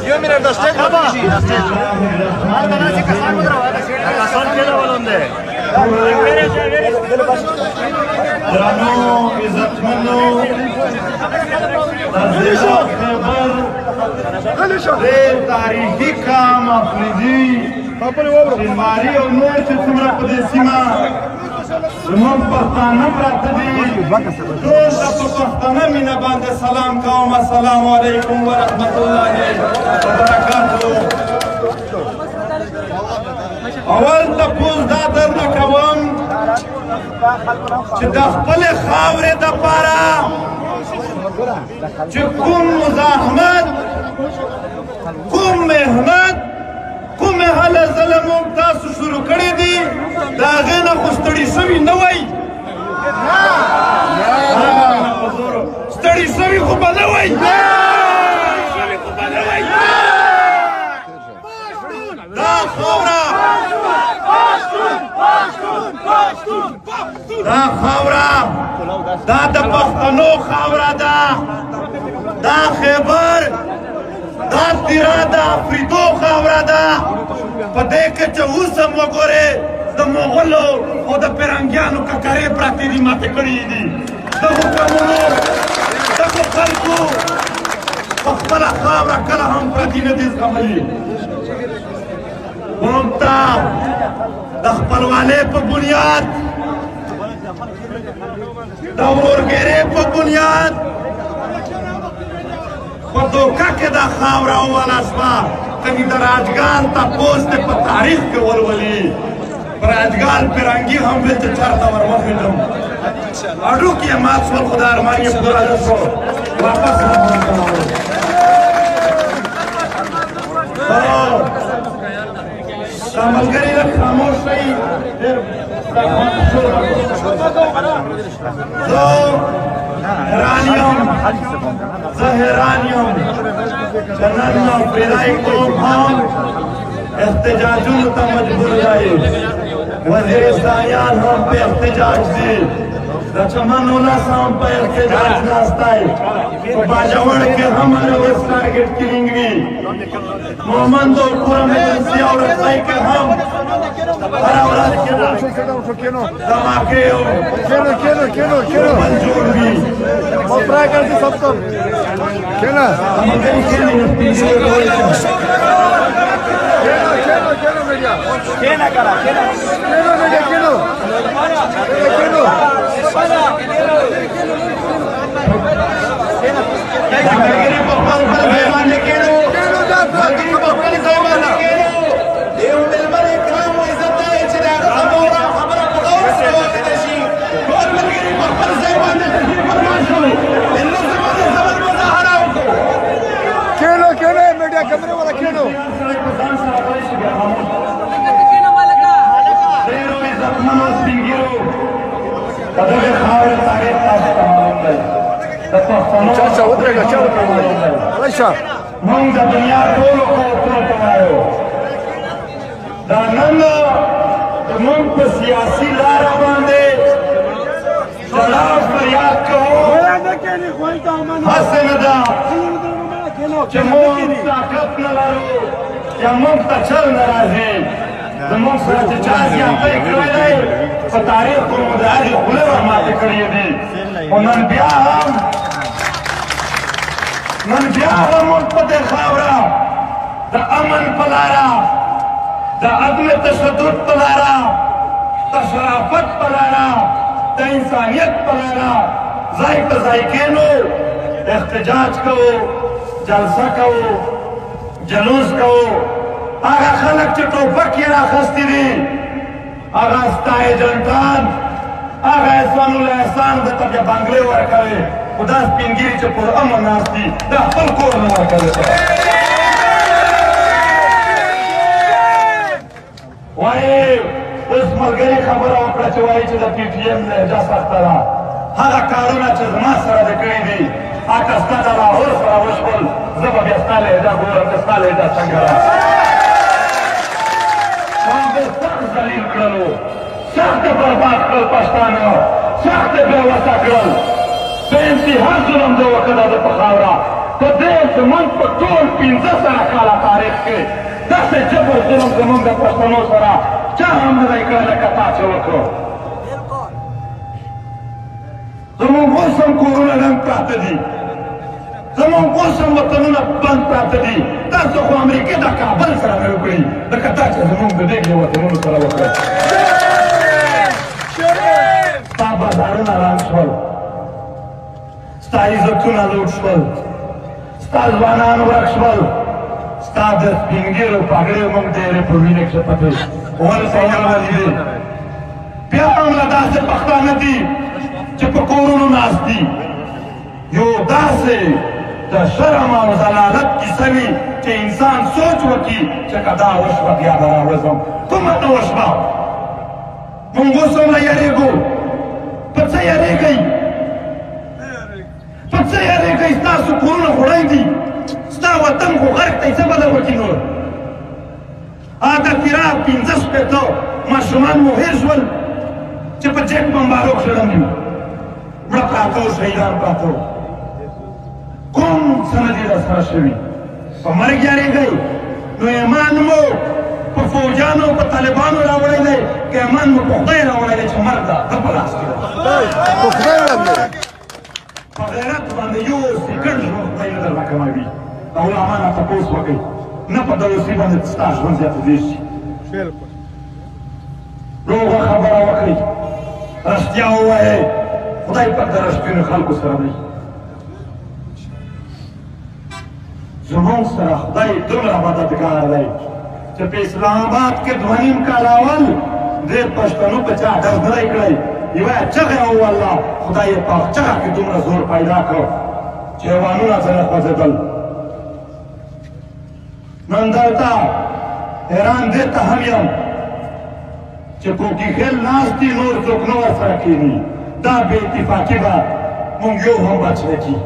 Yo mira el stage baba. درانو عزتمنو ډېر تاریخي کام افریدي بیماري او نور چې څومره په دې سیمه زموږ پښتانه پراته دي ټول ته په پښتانه مینه باندې سلام کوم. السلام علیکم ورحمت الله وبرکاتو. اول تپوس دا درنه کوم چې د خپلې خاورې دپاره چې کوم مزاحمت، کوم محنت، کومې هله ظلم موږ تاسو شروع کړی دي د هغې نه خو ستړي سوي نه وئ. ستړي سوي خو به نه وئ. دا خاوره دا د پښتنو خاوره ده. دا خیبر، دا تیرا د افریدو خاوره ده. په دې کې چې اوس هم وګورې د مغولو او د پیرنګیانو ککرې پرتې دي، ماتې کړي دي. دغو قومونو دغو خلکو په خپله خاوره کله هم پردي نه دي زغملي. موږ ته د خپلوانۍ په بنیاد، د ورورګرۍ په بنیاد په دوکه کې دا خاوره ووله شوه. کني د راجګان تپوس دی په تاریخ کې ولولي. په راجګان پیرنګي هم بېرته چېرته ور وخېږم. هډوکي یې مات شول، خو د ارمان یې پوره نه شو. واپس دا ملګري لږ خاموش شئ. زه حیران یم چې نن افریدی قوم هم احتجاجونو ته مجبور دی. وزیرستانیان هم په احتجاج دي. د چمن ولس هم په احتجاج ناست دی. په باجوړ کې هم هره ورځ ټارګېټ کیلینګ وي. مومند او کورم ایجنسي او رسۍ کې هم هره ورځ धमाके मंजूर भी ट्राई करते सबको खेला कैमरे वाला खेलो चाचा उतरेगा अच्छा मंग दुनिया टोलो को उतरवायो दानंद मंग को सियासी लारा बांधे चढ़ाव फरियाद कहो हसनदा چې موږ طاقت نه لرو یا موږ ته چل نه راځي. زموږ سره چې چا زیاتی کړی دی په تاریخ کې مو د هغې خولې ورماتې کړې دي. خو نن بیا هم موږ په دې خاوره د امن په لاره، د عدم تشدد په لاره، د شرافت په لاره، د انسانیت په لاره ځای په ځای کېنو، احتجاج کوو، جلسه کوو، جلوس کوو. هغه خلک چې ټوپک یې راخستی دي، هغه ستا ایجنټان، هغه احسان الاحسان درته بیا بنګلې ورکوي. خو دا سپین ږیري چې پر امن ناست دي دا خپل کور نه ورکوي. وایي اوس ملګري خبره وکړه چې وایي چې د پي ټي ایم لهجه سخته ده. هغه کارونه چې زما سره دې کړي دي هغه ستا د لاهور سره وشول، زه به بیا ستا لهجه ګورم چې ستا لهجه څنګه ده. ما دې سخت ذلیل کړلو، سخت برباد کړل پښتانه، سخت بې وسه کړل، په انتها ظلم د وکړه د په خاوره. په دې زموږ په ټول 1500 کاله تاریخ کې داسې جبر ظلم زموږ د پښتنو سره چا هم نه دی کړی لکه تا چې وکړو. زموږ اوس هم کورونه ړنګ پراته دي، زموږ اوس هم وطنونه بند پراته دي. تاسو خو امریکې د کابل سره نه وکړئ لکه تا چې زموږ د دې وطنونو سره وکړئ. ستا بازارونه ړنګ شول، ستا عزتونه لوټ شول، ستا ځوانان ورک شول، ستا د سپین ږیرو پګړۍ موږ ډېرې په وینې کښې پټې ولې دي. بیا هم له داسې پښتانه دي چې په کورونو ناست دي، یو داسې د شرم او ضلالت کیسه وي چې انسان سوچ وکړي چې که دا وشوه بیا به راوځم. کومه نه وشوه؟ موږ اوس هم نه یارېږو. په څه یارېږئ؟ په څه یارېږئ؟ ستاسو کورونه خو ړنګ دي، ستا وطن خو غرق دی، څه به در وکړي نور؟ دا تیرا 15 شپېته ماشومان مو هېر شول چې په جیک بمبارو کښې ړنګ وي، مړه پراته وو، شهیدان پراته وو. کوم څه نه دي در سره شوي؟ په مرګ یارېږئ؟ نو ایمان مو په فوجانو په طالبانو راوړی دی که ایمان مو په خدای راوړی دی چې مرګ ده ده په لاس کښې ده. په خدای باندې په غیرت باندې یو سیکنډ ژوند خدای نه درله کموي. د علما نه تپوس وکړئ، نه په دوسي باندې ستا ژوند زیاتېدی شي. روغه خبره وکړئ، رښتیا ووایئ، خدای پاک د رښتینو خلکو سره دی. زموږ سره خدای دومره مددګار دی چې په اسلام آباد کې 2.5 کال اول دې پښتنو په چا ډز نه دی کړی. یوه چغې ووالله، خدای یې په چغه کې دومره زور پیدا کړ چې حیوانونه ځنې خوځېدل. نن دلته حیران دې ته هم یم چې کوټي خیل ناست دي، نور څوک نه ورسره کښېني. دا بې اتفاقي به مونږ یو هم بچ نه کړي.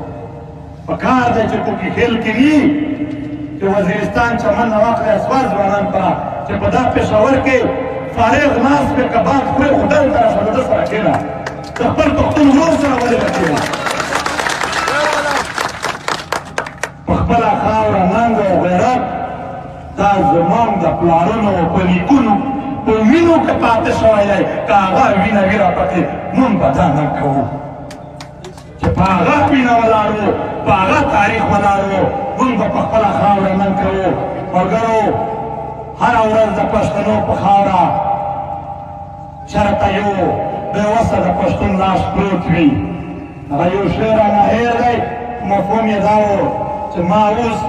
په کار دی چې کوټي خیل کې ني چې وزیرستان چمن نه واخلي اسوار ځوانان په چې په دا پېښور کې فارغ ناست پې کباب خورې خو دلته راشه د ده سره کښېنه، د خپل پښتون ورور سره ولې به کښېنه؟ په خپله خاوره ننګ او غیرت دا زموږ د پلارونو په نیکونو په وینو کې پاتې شوی دی. که هغه وینه وي راپکې مونږ به دا ننګ کوو چې په هغه وینه ولاړ وو، په هغه تاریخ ولاړ وو، مونږ به په خپله خاوره ننګ کوو. ملګرو، هره ورځ د پښتنو په خاوره چېرته یو بې وسه د پښتون لاس پروت وي. هغه یو شعر رانه هېر دی، مفهوم یې دا و چې ما اوس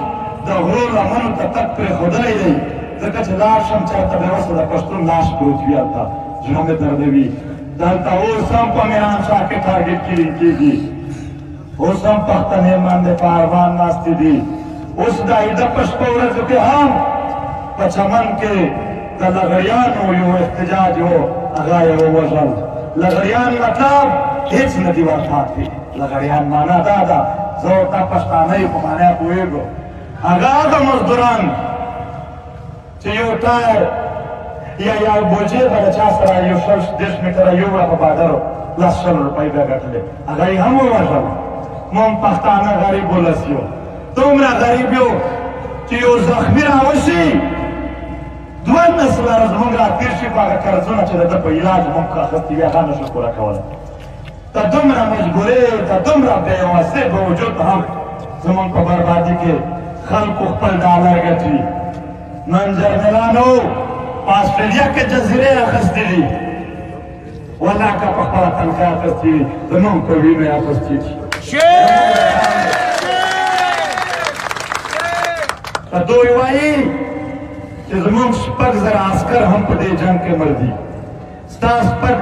د غرو لمنو ته تګ پرېښودلی دی ځکه چې لاړ شم چېرته بې وسه د پښتون لاس پروت وي، هلته زړه مې دردوي. دلته اوس هم په میران شاه کې ټارګېټ کېږي، اوس هم پښتنې باندې په ارمان ناستې دي. اوس د عیده په شپه ورځو کې هم په چمن کې د لغړیانو یو احتجاج و، هغه یې ووژل. لغړیان مطلب هېڅ نه دي ورپاتې. لغړیان معنا دا ده، زه ورته پښتانه یې په معنا پوهېږو. هغه هغه مزدوران چې یو ټایر یا یو بوجې به د چا سره یو 30 میټره یوړه په بادرو 10 روپۍ به ګټلې، هغه یې هم ووژل. موږ پښتانه غریب ولس یو، دومره غریب یو چې یو زخمي راوشي 2 نسله زموږ راتېر شي په هغه قرضونه چې د ده په علاج موږ اخیستي وي هغه نشو پوره کولی. د دومره مجبورۍ، د دومره بېوسۍ په وجود هم زموږ په بربادي کې خلکو خپل ډالر ګټي. نن جرنیلانو په اسټرالیا کې جزیرې اخیستې دي، والله که په خپله تنخوا اخیستې وي زموږ په وینو یې اخیستې دي. که دوی وایي چې زموږ 6,000 عسکر هم په دې جنګ کې مړ دي، ستا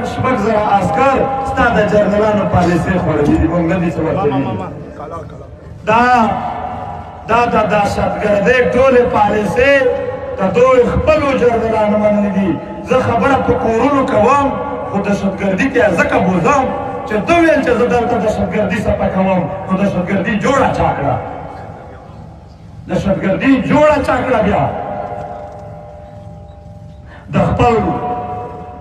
6,000 عسکر ستا د جرنیلانو پالیسۍ خوړلي دي، موږ نه دي څه ورکوي. دا د دهشتګردۍ ټولې پالیسۍ د دوی خپلو جرنیلانو منلي دي. زه خبره په کورونو کوم خو دهشتګردي کې ځکه بوځم چې ده ویل چې زه دلته دهشتګردي څپه کوم، نو دهشتګردي جوړه چا کړه؟ دهشتګردي جوړه چا کړه؟ بیا د خپل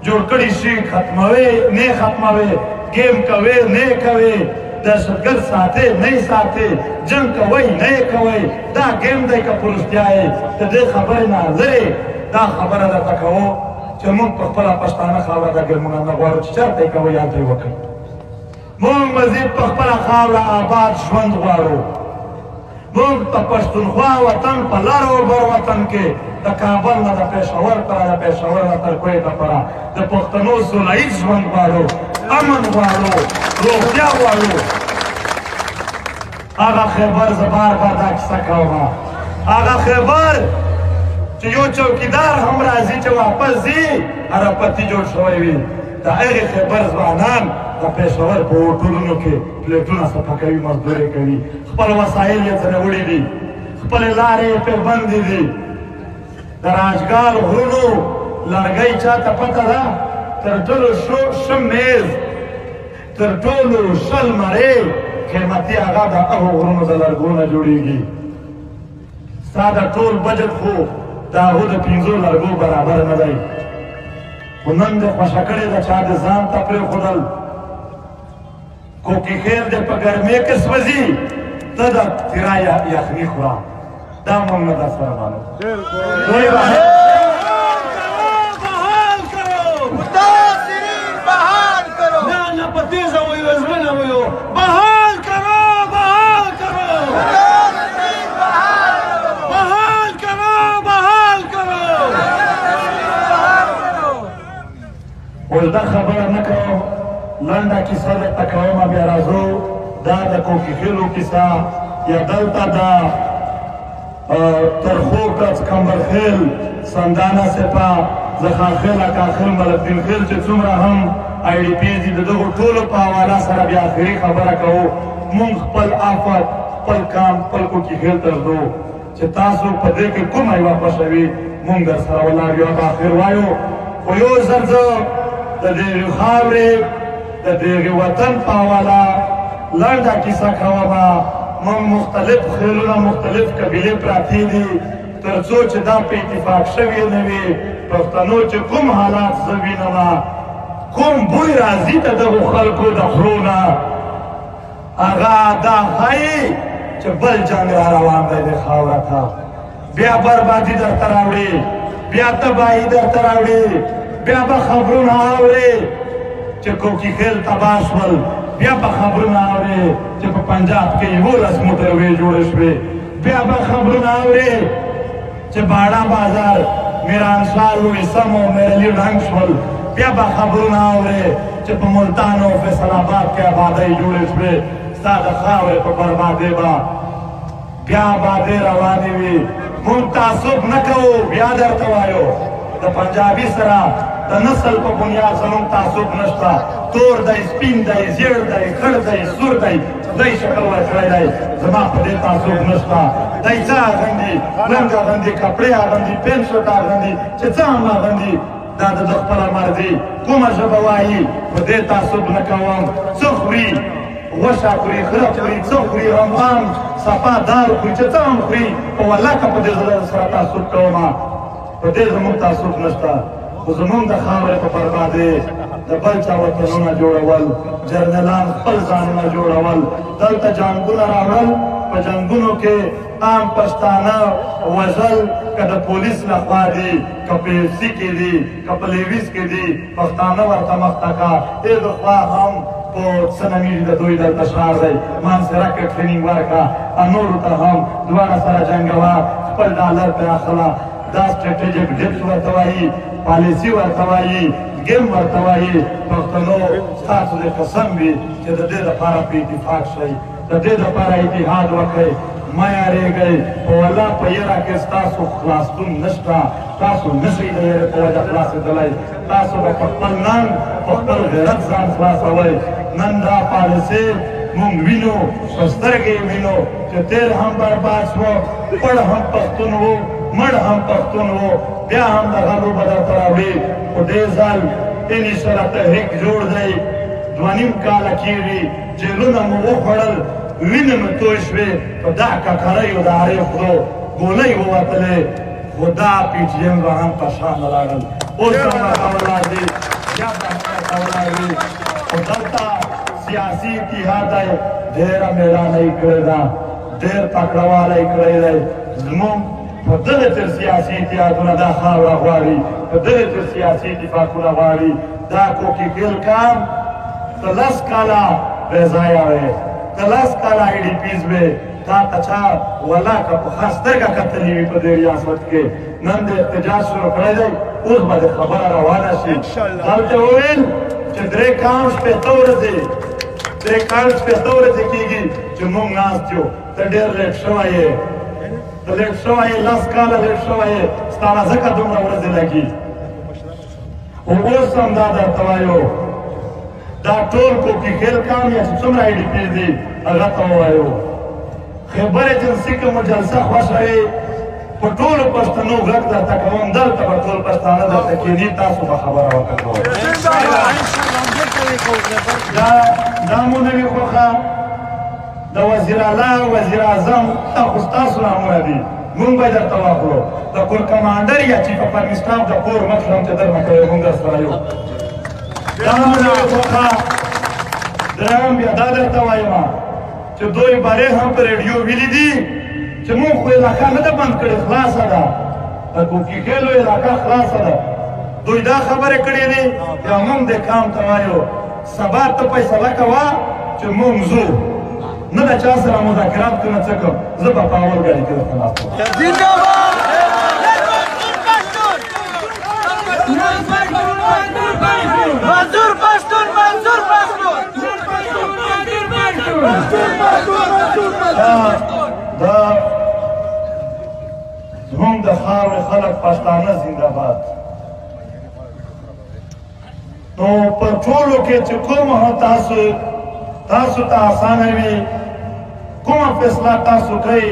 جوړ کړي شي ختموي نه ختموي گیم کوي نه کوي دهشتګرد ساتي نه ساتي جنگ کوي نه کوي دا گیم دی که پرستیا یې د دې خبرې نه لرې دا خبره درته کوو چې موږ په خپله پښتانه خاوره دا ګرمونه نه غواړو چې چېرته یې کوئ هلته یې وکړئ موږ مزید په خپله خاوره آباد ژوند غواړو موږ په پښتونخوا وطن په لر او بر وطن کې د کابل نه د پېښور پره د پېښور نه تر کویته پره د پښتنو سوله ییز ژوند غواړو امن غواړو روغتیا غواړو هغه خیبر زه بار بار دا کیسه کوم هغه خیبر چې یو چوکیدار هم راځي چې واپس ځي عربپتي جوړ شوی وي د هغې خیبر ځوانان د پېښور په هوټلونو کې پلیټونه صفا کوي مزدوري کوي خپل وسایل یې ځنې وړي دي خپلې لارې یې پرې بندې دي د راجګال غرونو لرګۍ چاته پته ده تر ټولو ښه میز تر ټولو شل مرې قیمتي هغه د هغو غرونو د لرګو نه جوړېږي ستا د ټول بجټ خو د هغو د 5 لرګو برابر نه دی خو نن دې خوښه کړې ده چا د ځان ته پرېښودل کوکي خیر دې په ګرمۍ کې سوځي ته د تیرا یخني خوره دا موږ نه در سره معلوم دوی اوس دا خبره نه کوم لنډه کیسه درته کوم بیا راځو دا د کوکي خیلو کیسه یا دلته دا ترخو کڅ کمبرخیل سندانه سپا زخاخیل اکاخیل ملکدین خیل چې څومره هم آی ډي پیز دي د دغو ټولو په حواله سره بیا آخري خبره کوو مونږ خپل آفت خپل کام خپل کوکي خیل ته ځو چې تاسو په دې کې کومه یوه خوښه وي مونږ در سره ولاړ یو په آخر وایو خو یو ځل زه د دغې خاورې د دغې وطن په حواله لنډه کیسه کومه موږ مختلف خیلونه مختلف قبیلې پراتې دي تر څو چې دا په اتفاق شوي نه وي پښتنو چې کوم حالات زه وینمه کوم بوی راځي د دغو خلکو د خولو نه هغه دا ښایي چې بل جنګ را روان دی د خاوره ته بیا بربادي درته راوړي بیا تباهي درته راوړي بیا به خبرونه اورې چې کوکي خیل تباه شول بیا به خبرونه اورې چې په پنجاب کې 11 موټروې جوړې شوې بیا به خبرونه اورې چې باړه بازار میرانشاه لویسم او میرعلي ړنګ شول بیا به خبرونه اورې چې په ملتان او فیصل آباد کې آبادۍ جوړې شوې ستا د خاورې په بربادۍ به بیا آبادۍ روانې وي مونږ تعصب نه کوو بیا درته وایو د پنجابي سره د نسل په بنیاد زموږ تعصب نشته تور دی سپین دی زیړ دی خړ دی سور دی دی شکل ورکړی دی زما په دې تعصب نشته دی څه اغوندي رنګ اغوندي کپړې اغوندي پین شرټ اغوندي چې څه هم اغوندي دا د خپله مرضي کومه ژبه وایي په دې تعصب نه کوم څه خوري غوښه خوري خره خوري څه خوري رمبان صفا دال خوري چې څه هم خوري په والله که په دې زه سره تعصب کومه په دې زموږ تعصب نشته خو زموږ د خاورې په بربادۍ د بل چا وطنونه جوړول جرنیلان خپل ځانونه جوړول دلته جنګونه راوړل په جنګونو کې عام پښتانه وژل که د پولیس لخوا دي که په اف سي کې دي که په لیویس کې دي پښتانه ورته مخته کا دې د خوا هم په سنمیږي د دوی دلته ښار دی مانسره کې ټرینینګ ورکړه نورو ته هم دواړه سره جنګوه خپل ډالر پرې اخله دا سټریټیجک ډپس ورته وایي پالیسي ورته وایي ګیم ورته وایي پښتنو ستاسو د قسم وي چې د دې دپاره په اتفاق شئ د دې دپاره اتحاد وکړئ مه یارېږئ په والله په یره کې ستاسو خلاصون نشته تاسو نشئ د یرې په وجه خلاصېدلی تاسو به په خپل ننګ په خپل غیرت ځان خلاصوئ نن دا پالیسي مونږ وینو په سترګې یې وینو چې تېر هم برباد شو پړ هم پښتون و مړ هم پښتون و بیا هم د غلو به درته راوړي خو دې ځل اني سره تحریک جوړ دی 2.5 کاله کېږي جیلونه مو وخوړل وینې مو توی شوې په دا ککریو د عارف خدو ګولۍ ووتلې خو دا پي ټي ایم به هم په شا نه لاړل اوس هم راته ولاړ دي سیاسي اتحاد دی ډېره مېړانه یې کړې ده ډېر تکړهوالی یې کړی دی زموږ په دغه تر سیاسي اتحادونه دا خاوره غواړي په دغه تر سیاسي اتفاقونه غواړي دا کوکي ګل کام ته 10 کاله بې ځایه وې ته 10 کاله آی ډي پیز وې تا ته چا ولاکه په ښه سترګه کتلې وي په دې ریاست کې نن د احتجاج شروع کړی دی اوس به د خبره روانه شي دلته وویل چې 3 کال شپېته ورځې 3 کال شپېته ورځې کېږي چې موږ ناست یو ته ډېر لیټ شوی یې ته لیټ شوی یې 10 کاله لیټ شوی یې ستا نه ځکه دومره ورځې لګي خو اوس هم دا درته وایو دا ټول کوکي خیل کام یا چې څومره آی ډي پیز دي هغه ته ووایو خیبر ایجنسي که مو جلسه خوښه وي په ټولو پښتنو غږ درته کوم دلته به ټول پښتانه درته کښېني تاسو به خبره ورته کوئ دا مو نه وي خوښه د وزیر اعلی وزیر اعظم دا خو ستاسو نامونه دي مونږ به یې درته واخلو د کور کمانډر یا چیف اف آرمي سټاف د کور مشر هم چې درنه کوي مونږ درسره یو دا مو نه وي خوښه درېیم بیا دا درته وایم چې دوی بارې هم په ریډیو ویلي دي چې مونږ خو علاقه نه ده بند کړې خلاصه ده د کوکي خیلو علاقه خلاصه ده دوی دا خبرې کړې دي بیا مونږ دې کام ته وایو سبا ته فیصله کوه چې مونږ ځو نه د چا سره مذاکرات کوم څه کوم زه به په اول ګاډي کې درته ناست منظور پښتون دا زموږ د خاورې خلک پښتانه زنده باد نو په ټولو کې چې کومه تاسو ته اسانه وي کومه فیصله تاسو کوئ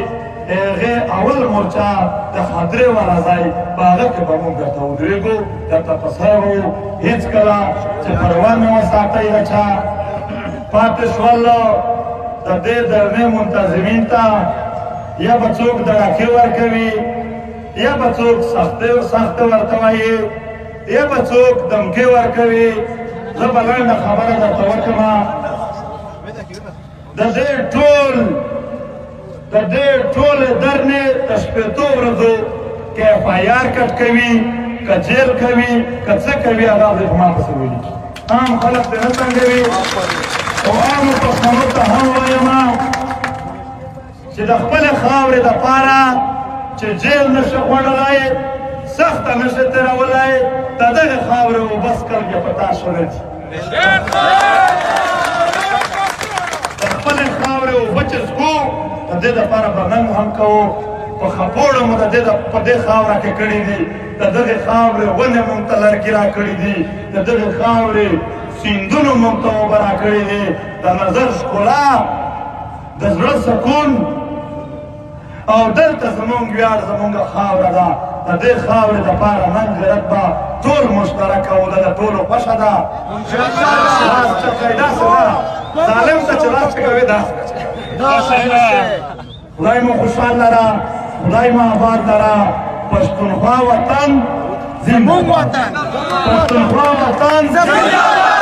د هغې اول مورچه د حاضرې والا ځای په هغه کې به موږ درته ودرېږو درته په سر وو هېڅکله چې پروا مې وساتئ د چا پاتې شول د دې درنې منتظمین ته یا به څوک دړکې ورکوي یا به څوک سخته ورته وایي یا به څوک دمکې ورکوي زه به لنډه خبره درته وکړمه د دې ټولې درنې د شپېتو ورځو که اف آی آر کټ کوي که جیل کوي که څه کوي هغه دې په ما پسې ولیکي عام خلک دې نه تنګوي او عامو پښتنو ته هم وایم چې د خپلې خاورې دپاره چې جیل نشي خوړلی سخته نشي تېرولی د دغې خاورې اوبه څکل بیا په تاسو نه دي د خپلې خاورې اوبه چې څکو د دې دپاره به ننګ هم کوو په خپوړو مو په دې خاوره کې کړي دي د دغې خاورې ونې مونږ ته لرګي را کړي دي د دغې خاورې سیندونو مونږ ته اوبه را کړي دي د نظر ښکلا د زړه سکون او دلته زمونږ ویاړ زمونږ خاوره ده د دې خاورې دپاره نن غیرت به ټول مشترک او د ټولو خوښه ده لاس چکوي داسې نه ظالم ته چې لاس چکوي داسې خدای مو خوشحال لره خدای مو آباد لره پښتونخوا وطن زنده‌باد پښتونخوا وطن زنده‌باد